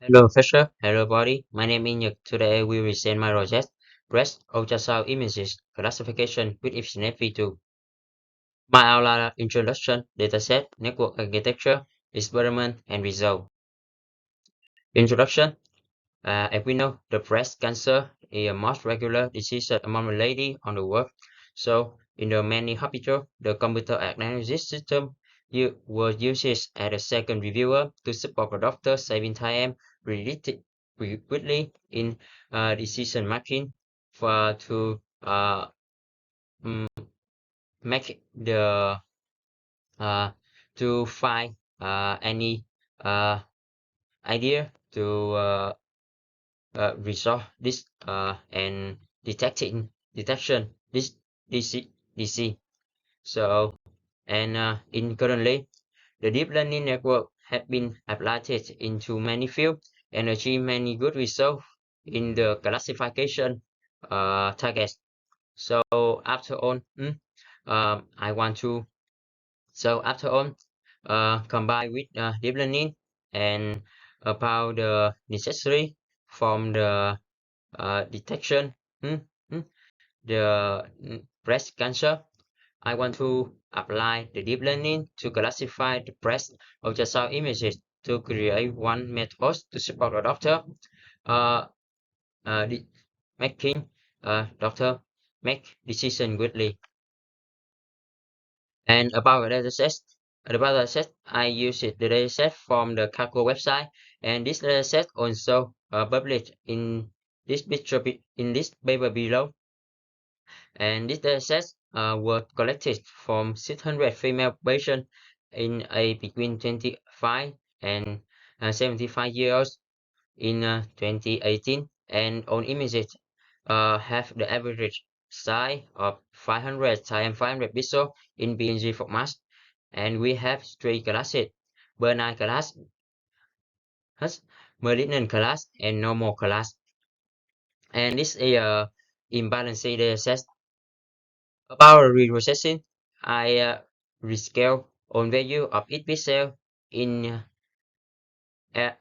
Hello, Fisher. Hello, buddy. My name is Nhật. Today we will send my project breast ultrasound images classification with EfficentNetv2. My outline introduction, dataset, network architecture, experiment, and result. Introduction. As we know, the breast cancer is a most regular disease among ladies on the world. So, in the many hospitals, the computer analysis system was used as a second reviewer to support the doctor, saving time quickly in decision making for to mm, make the uh, to find any uh, idea to resolve this and detection this DC. So and in currently the deep learning network have been applied into many fields and achieve many good results in the classification targets. So after all, I want to after all combine with deep learning and about the necessary from the detection mm, mm, the breast cancer. I want to apply the deep learning to classify the breast ultrasound images to create one method to support the doctor uh, uh, de- making doctor make decision quickly. And about the dataset, I use the dataset from the Cargo website, and this dataset also published in this picture in this paper below. And this dataset was collected from 600 female patients in a between 25 and 75 years in 2018, and on images have the average size of 500 times 500 pixels in PNG format, and we have three classes: benign class, malignant class, and normal class. And this is a imbalance dataset. About reprocessing, I rescale on value of each pixel in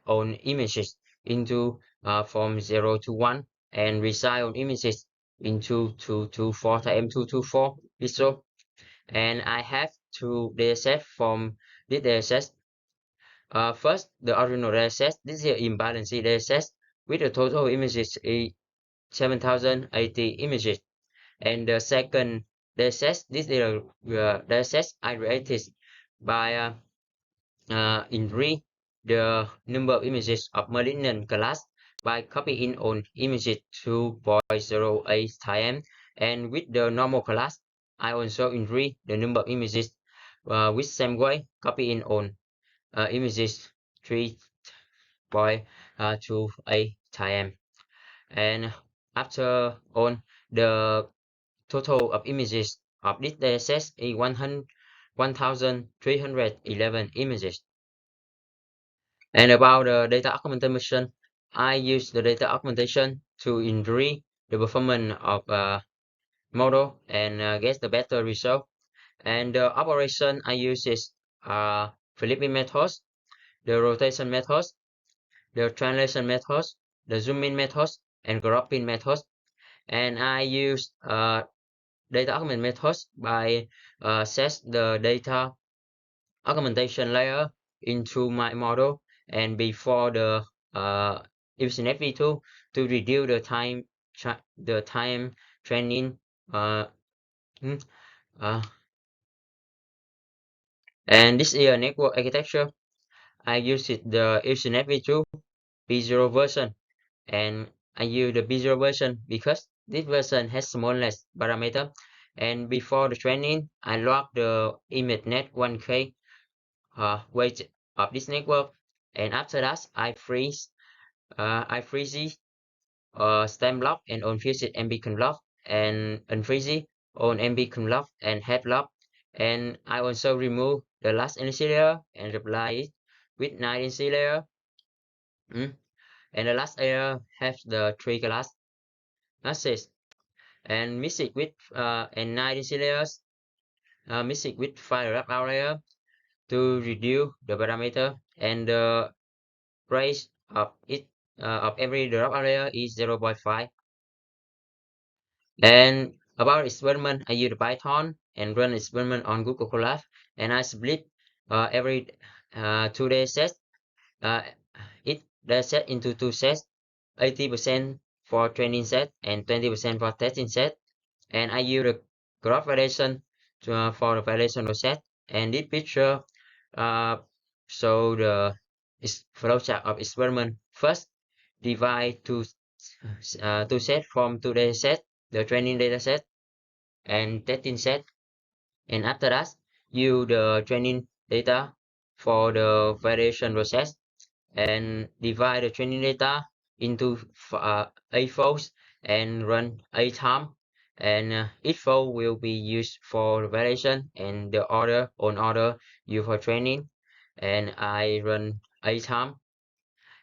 on images into from 0 to 1 and resize on images into 224 times 224 pixel. And I have two dataset from this dataset. First, the original dataset. This is an imbalance dataset with a total images is 7,080 images. And the second dataset, this is the dataset I created by increase the number of images of malignant class by copying on images 2.08 times, and with the normal class, I also increase the number of images with same way, copying on images 3.28 times. And after on, the total of images of this dataset is 1,311 images. And about the data augmentation, I use the data augmentation to increase the performance of model and get the better result. And the operation I use is flipping methods, the rotation methods, the translation methods, the zoom in methods, and cropping methods. And I use data augment methods by set the data augmentation layer into my model and before the EfficentNetv2 to reduce the time training uh, mm, uh, and this is a network architecture. I use it the EfficentNetv2 B0 version, and I use the B0 version because this version has smallest parameter, and before the training I log the ImageNet 1K weight of this network, and after that I freeze it stem block and unfuse it MB block and unfreeze it on MB block and head block, and I also remove the last NC layer and reply it with 9 NC layer. And the last layer has the three classes and mix it with and 9 NC layers mix it with 5 wrap out layer to reduce the parameter and the price of it of every drop area is 0.5. And about experiment, I use Python and run experiment on Google Colab, and I split every 2 day set. Uh, it the set into two sets, 80% for training set and 20% for testing set. And I use the graph validation for the validation of set. And this picture uh, show the flowchart of experiment. First, divide two set from two data set, the training data set and testing set. And after that, use the training data for the validation process and divide the training data into 8 folds and run 8 times. And each fold will be used for validation and the order on order used for training. And I run 8 times.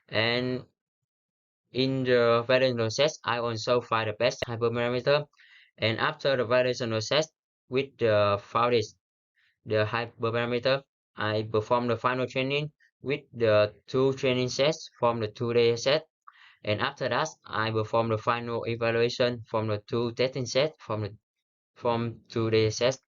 And in the validation process, I also find the best hyperparameter. And after the validation process with the founded the hyperparameter, I perform the final training with the two training sets from the two data set. And after that, I perform the final evaluation from the two testing sets from two data sets.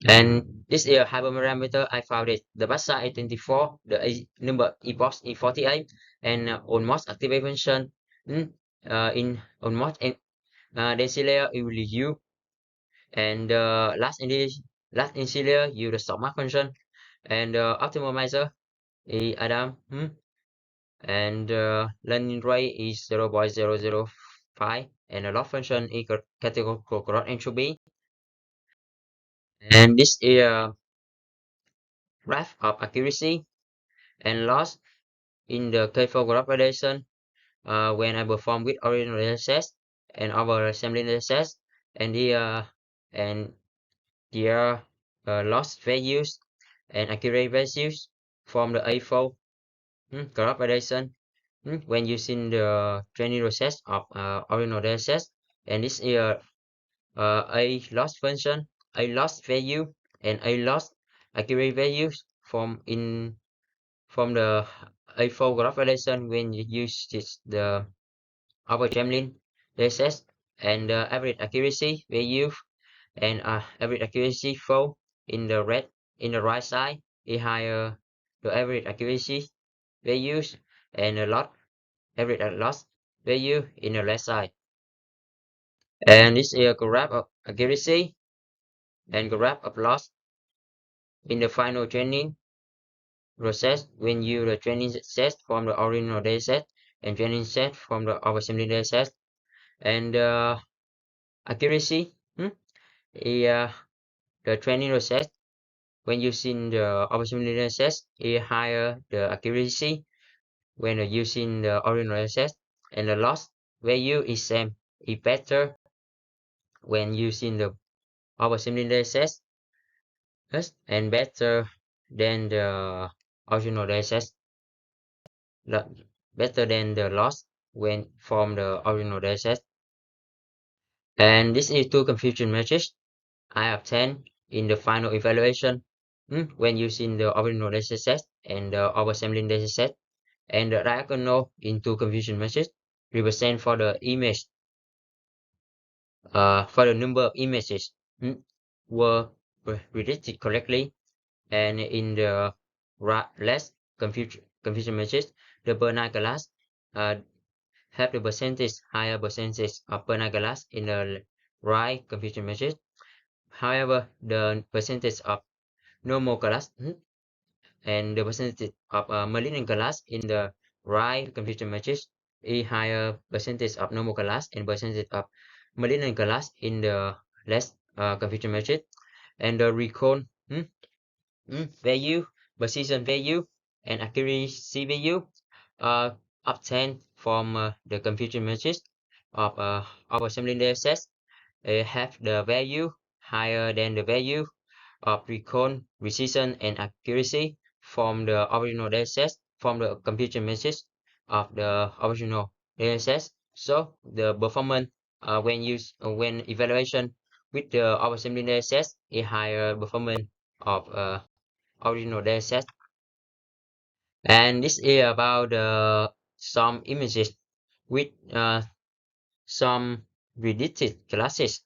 And this is a hyperparameter I found it. The BASA A24, the number epochs E48, and almost activate function in almost decilier EU, and last decilier use the submark function, and optimizer is Adam, and learning rate is 0.005, and the log function is categorical growth entropy. And this is a graph of accuracy and loss in the K4 graph validation when I perform with original dataset and our assembly dataset, and the loss values and accurate values from the A4 graph validation when using the training process of original dataset. And this is a loss function, a loss value, and a loss accurate values from the A4 graph validation when you use the upper Gremlin dataset, and the average accuracy value and average accuracy flow in the right side is higher the average accuracy values, and the average loss value in the left side. And this is a graph of accuracy and graph of loss in the final training process when you the training set from the original dataset and training set from the oversampling dataset. And accuracy is the training process when using the oversampling dataset is higher the accuracy when using the original dataset, and the loss value is same, is better when using the oversampling dataset and better than the original dataset, better than the loss when from the original dataset. And this is two confusion metrics I obtained in the final evaluation when using the original dataset and the oversampling dataset. And the diagonal in two confusion metrics represent for the image for the number of images were predicted correctly. And in the less confusion metrics, the Bernard glass have the higher percentage of Bernard glass in the right confusion metrics. However, the percentage of normal glass and the percentage of malignant glass in the right confusion matrix is higher percentage of normal glass and percentage of malignant glass in the less confusion matrix. And the recall value, precision value, and accuracy value obtained from the confusion matrix of our assembly datasets have the value higher than the value of recall, precision, and accuracy from the original dataset from the computer message of the original dataset. So the performance when evaluation with the assembly dataset is higher performance of original dataset. And this is about some images with some redacted classes.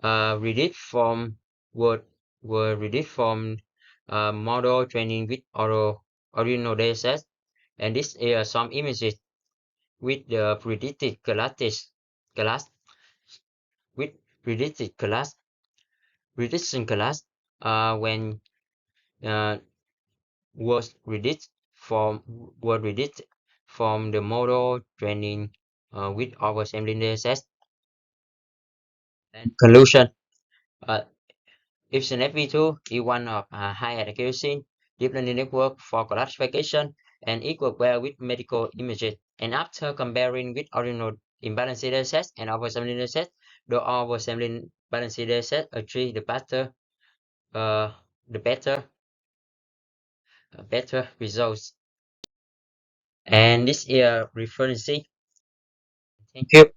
Read from word were read from model training with original dataset, and this is some images with the predicted class with predicted class prediction class when uh, was read from were read from the model training with oversampling dataset. And conclusion, uh, EfficentNetv2 is one of high accuracy deep learning network for classification and equal well with medical images. And after comparing with original imbalanced datasets and oversampling datasets, the oversampling balanced dataset achieve uh, the better results. And this is referencing. Thank you.